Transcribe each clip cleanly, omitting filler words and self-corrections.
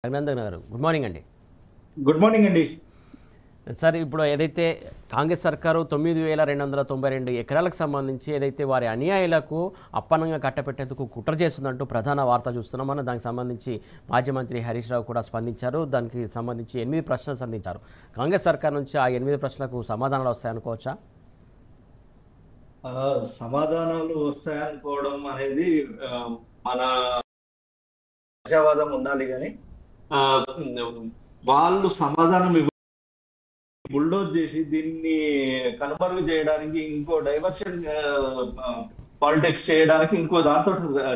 రఘునందన్ గారు good morning అండి. Good morning అండి. సార్, ఇప్పుడు ఏదైతే కాంగ్రెస్ సర్కారు 9,292 ఎకరాలకు సంబంధించి ఏదైతే వారి అనుయాయులకు అప్పనంగా కట్టపెట్టేందుకు కుట్ర చేస్తుందంటూ ప్రధాన వార్త చూస్తున్నాం. మనం దానికి సంబంధించి మాజీ మంత్రి హరీష్ రావు కూడా స్పందించారు. దానికి సంబంధించి 8 ప్రశ్నలు సంధించారు. కాంగ్రెస్ సర్కార్ నుంచి ఆ 8 ప్రశ్నలకు సమాధానాలు వస్తాయనుకోవచ్చా? సమాధానాలు వస్తాయనుకోవడం అనేది మన ఆశావాదం ఉండాలి, కానీ వాళ్ళు సమాధానం బుల్డోజ్ చేసి దీన్ని కనుమరుగు చేయడానికి, ఇంకో డైవర్షన్ పాలిటిక్స్ చేయడానికి ఇంకో దాంతో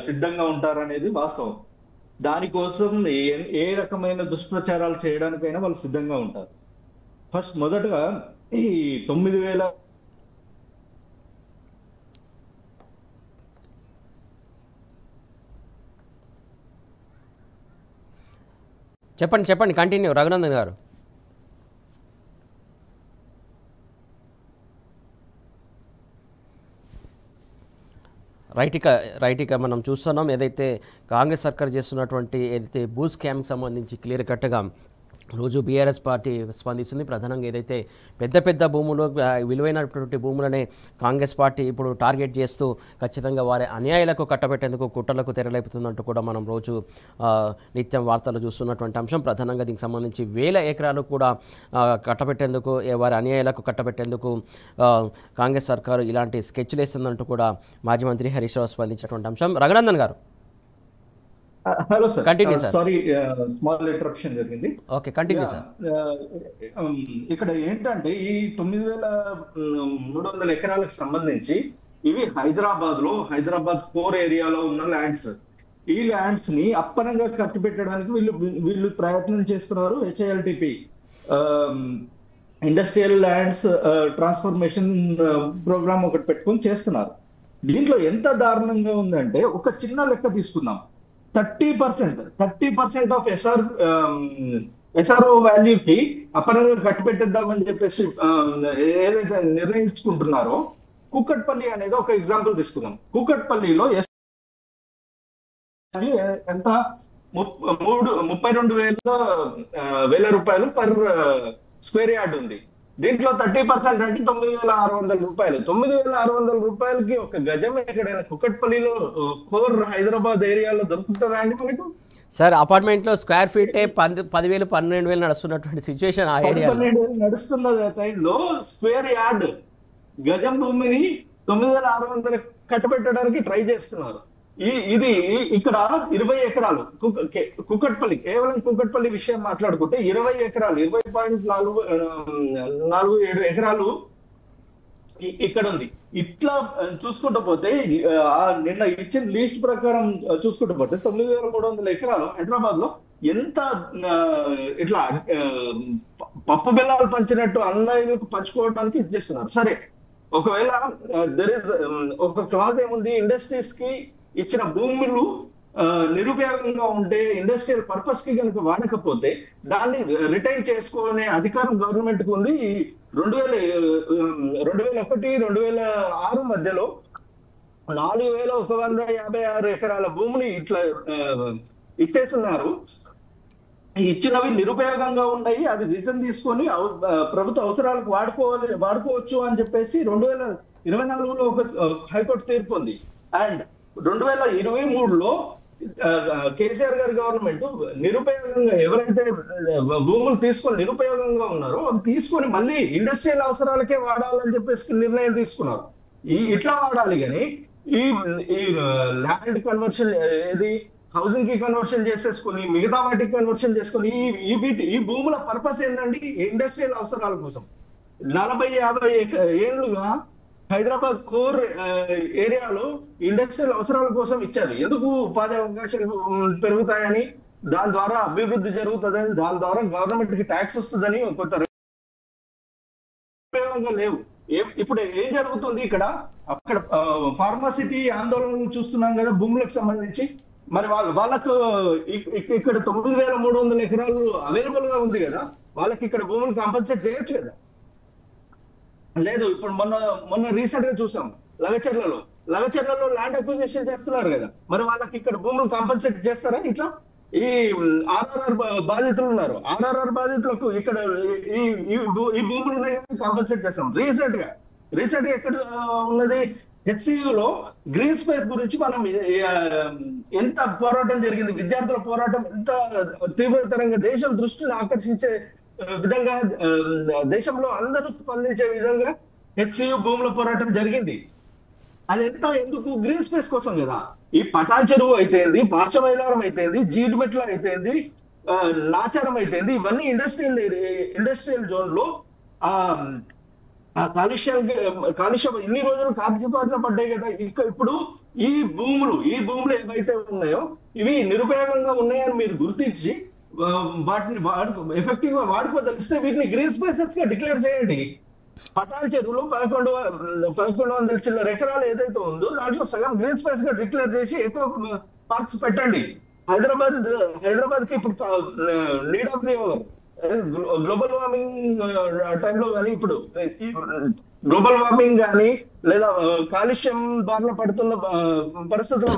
సిద్ధంగా ఉంటారనేది వాస్తవం. దానికోసం ఏ రకమైన దుష్ప్రచారాలు చేయడానికైనా వాళ్ళు సిద్ధంగా ఉంటారు. ఫస్ట్ మొదటగా ఈ 9,000 చెప్పండి కంటిన్యూ రఘునందన్ గారు. రైట్ ఇక మనం చూస్తున్నాం ఏదైతే కాంగ్రెస్ సర్కార్ చేస్తున్నటువంటి ఏదైతే భూ స్కామ్కి సంబంధించి క్లియర్ కట్గా రోజు బీఆర్ఎస్ పార్టీ స్పందిస్తుంది. ప్రధానంగా ఏదైతే పెద్ద భూములు, విలువైనటువంటి భూములనే కాంగ్రెస్ పార్టీ ఇప్పుడు టార్గెట్ చేస్తూ ఖచ్చితంగా వారి అన్యాయాలకు కట్టబెట్టేందుకు కుట్రలకు తెరలేపుతుందంటూ కూడా మనం రోజు నిత్యం వార్తలు చూస్తున్నటువంటి అంశం. ప్రధానంగా దీనికి సంబంధించి 1000 ఎకరాలు కూడా కట్టబెట్టేందుకు, వారి అన్యాయాలకు కట్టబెట్టేందుకు కాంగ్రెస్ సర్కారు ఇలాంటి స్కెచ్లు వేస్తుందంటూ కూడా మాజీ మంత్రి హరీష్ రావు స్పందించినటువంటి అంశం. రఘునందన్ గారు, hello sir, continue sir. Sorry, small interruption జరిగింది. Okay, continue sir. ఇక్కడ ఏంటంటే ఈ 9,300 ఎకరాలకు సంబంధించి ఇవి హైదరాబాద్ కోర్ ఏరియాలో ఉన్న ల్యాండ్స్. ఈ ల్యాండ్స్ ని అప్పనంగా కట్టిపెట్టడానికి వీళ్ళు ప్రయత్నం చేస్తున్నారు. హెచ్ఐఎల్టిపి ఇండస్ట్రియల్ ల్యాండ్స్ ట్రాన్స్ఫర్మేషన్ ప్రోగ్రామ్ ఒకటి పెట్టుకొని చేస్తున్నారు. దీంట్లో ఎంత దారుణంగా ఉందంటే, ఒక చిన్న లెక్క తీసుకుందాం. 30% ఆఫ్ ఎస్ఆర్ఓ వాల్యూకి అప్పనంగా కట్టిపెట్టేద్దామని చెప్పేసి ఏదైతే నిర్ణయించుకుంటున్నారో, కూకట్పల్లి అనేది ఒక ఎగ్జాంపుల్ తీసుకుందాం. కూకట్పల్లిలో ఎంత 32,000 రూపాయలు పర్ స్క్వేర్ యార్డ్ ఉంది. దీంట్లో 30% అంటే 9,600 రూపాయలు. 9,600 రూపాయలకి ఒక గజం ఎక్కడైనా కుకట్పల్లిలో కోర్ హైదరాబాద్ ఏరియాలో దొరుకుతుందా అండి మనకు? సార్, అపార్ట్మెంట్ లో స్క్వేర్ ఫీట్ 10,000 12,000 నడుస్తున్నటువంటి సిచ్యువేషన్ ఆ ఏరియా 12,000 నడుస్తున్న టైంలో స్క్వేర్ యార్డ్ గజం భూమిని 9,600 కట్టబెట్టడానికి ట్రై చేస్తున్నారు. ఇది ఇక్కడ 20 ఎకరాలు కుకట్పల్లి, కేవలం కుకట్పల్లి విషయం మాట్లాడుకుంటే 20 ఎకరాలు 20.47 ఎకరాలు ఇక్కడ ఉంది. ఇట్లా చూసుకుంటూ పోతే నిన్న ఇచ్చిన లిస్ట్ ప్రకారం చూసుకుంటూ పోతే 9,300 ఎకరాలు హైదరాబాద్ లో ఎంత ఇట్లా పప్పు బెల్లాలు పంచినట్టు అన్నయ్యలకు పంచుకోవడానికి ఇది చేస్తున్నారు. సరే, ఒకవేళ ఒక క్లాజ్ ఏముంది, ఇండస్ట్రీస్ కి ఇచ్చిన భూములు నిరుపయోగంగా ఉంటే, ఇండస్ట్రియల్ పర్పస్ కి కనుక వాడకపోతే దాన్ని రిటైన్ చేసుకునే అధికారం గవర్నమెంట్ కు ఉంది. 2001-2006 మధ్యలో 4,156 ఎకరాల భూమిని ఇట్లా ఇచ్చేస్తున్నారు. ఇచ్చినవి నిరుపయోగంగా ఉన్నాయి, అవి రిటర్న్ తీసుకొని ప్రభుత్వ అవసరాలకు వాడుకోవచ్చు అని చెప్పేసి 2024లో ఒక హైకోర్టు తీర్పు ఉంది. అండ్ 2023లో కేసీఆర్ గారి గవర్నమెంట్ నిరుపయోగంగా ఎవరైతే భూములు తీసుకొని నిరుపయోగంగా ఉన్నారో అవి తీసుకొని మళ్ళీ ఇండస్ట్రియల్ అవసరాలకే వాడాలని చెప్పేసి నిర్ణయం తీసుకున్నారు. ఇట్లా వాడాలి, కానీ ఈ ల్యాండ్ కన్వర్షన్ ఏది హౌసింగ్ కి కన్వర్షన్ చేసేసుకుని మిగతా వాటికి కన్వర్షన్ చేసుకుని ఈ భూముల పర్పస్ ఏంటండి? ఇండస్ట్రియల్ అవసరాల కోసం 40-50 ఏళ్లుగా హైదరాబాద్ కోర్ ఏరియాలో ఇండస్ట్రియల్ అవసరాల కోసం ఇచ్చారు. ఎందుకు? ఉపాధి అవకాశాలు పెరుగుతాయని, దాని ద్వారా అభివృద్ధి జరుగుతుందని, దాని ద్వారా గవర్నమెంట్ కి ట్యాక్స్ వస్తుందని కొంత ఉపయోగంగా లేవు. ఇప్పుడు ఏం జరుగుతుంది ఇక్కడ? అక్కడ ఫార్మాసిటీ ఆందోళనలు చూస్తున్నాం కదా భూములకు సంబంధించి. మరి వాళ్ళకు ఇక్కడ 9,300 ఎకరాలు అవైలబుల్ గా ఉంది కదా, వాళ్ళకి ఇక్కడ భూములు కాంపన్సేట్ చేయొచ్చు కదా. లేదు, ఇప్పుడు మొన్న రీసెంట్ గా చూసాం లగచర్లలో ల్యాండ్ అక్విజిషన్ చేస్తున్నారు కదా, మరి వాళ్ళకి ఇక్కడ భూములు కాంపన్సేట్ చేస్తారా? ఇట్లా ఈ ఆర్ఆర్ఆర్ బాధితులు ఉన్నారు. ఆర్ఆర్ఆర్ బాధితులకు ఇక్కడ ఈ ఈ భూములు ఉన్నాయి కాంపన్సేట్ చేస్తాం. రీసెంట్ గా ఎక్కడ ఉన్నది హెచ్సియులో గ్రీన్ స్పేస్ గురించి మనం ఎంత పోరాటం జరిగింది, విద్యార్థుల పోరాటం ఎంత తీవ్రతరంగా దేశం దృష్టిని ఆకర్షించే విధంగా, దేశంలో అందరూ స్పందించే విధంగా హెచ్సియు భూముల పోరాటం జరిగింది. అది ఎంత ఎందుకు? గ్రీన్ స్పేస్ కోసం కదా. ఈ పటాన్ చెరువు అయితేంది, పార్శ్వమైలారం అయితేంది, జీడిమెట్ల అయితేంది, నాచారం అయితేంది, ఇవన్నీ ఇండస్ట్రియల్ జోన్ లో కాలుష్యం ఇన్ని రోజులు కాపుపాట్లు పడ్డాయి కదా. ఇప్పుడు ఈ భూములు ఏవైతే ఉన్నాయో ఇవి నిరుపయోగంగా ఉన్నాయని మీరు గుర్తించి వాటిని ఎఫెక్టివ్ గా వాడుకోదలిస్తే వీటిని గ్రీన్ స్పేసెస్ గా డిక్లేర్ చేయండి. పటాన్ చెరువులో 1100 చిల్లర ఎకరాలు ఏదైతే ఉందో దాంట్లో సగం గ్రీన్ స్పేస్ గా డిక్లేర్ చేసి ఎక్కువ పార్క్స్ పెట్టండి. హైదరాబాద్ కి ఇప్పుడు need of the global warming టైంలో కానీ, ఇప్పుడు గ్లోబల్ వార్మింగ్ కానీ లేదా కాలుష్యం బారిన పడుతున్న పరిస్థితుల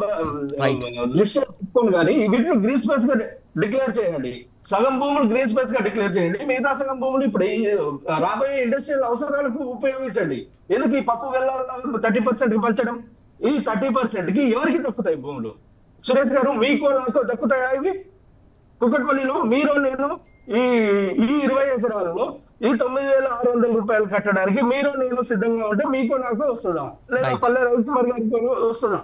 దృష్టిలో పెట్టుకొని కానీ వీటిని గ్రీన్ స్పేస్ గా డిక్లేర్ చేయండి. సగం భూములు గ్రీన్ స్పేస్ గా డిక్లేర్ చేయండి. మిగతా సగం భూములు ఇప్పుడు రాబోయే ఇండస్ట్రియల్ అవసరాలకు ఉపయోగించండి. ఎందుకు ఈ పప్పు వెళ్ళాల 30% పంచడం? ఈ 30% కి ఎవరికి దక్కుతాయి భూములు? సురేష్ గారు, మీకు నాకు దక్కుతాయా ఇవి? కుకట్పల్లిలో మీరు నేను ఈ 20 ఎకరాలలో ఈ 9,600 రూపాయలు కట్టడానికి మీరు నేను సిద్ధంగా ఉంటే మీకు నాకు వస్తుందా? లేదా పల్లె రవికుమార్ గారికి వస్తుందా?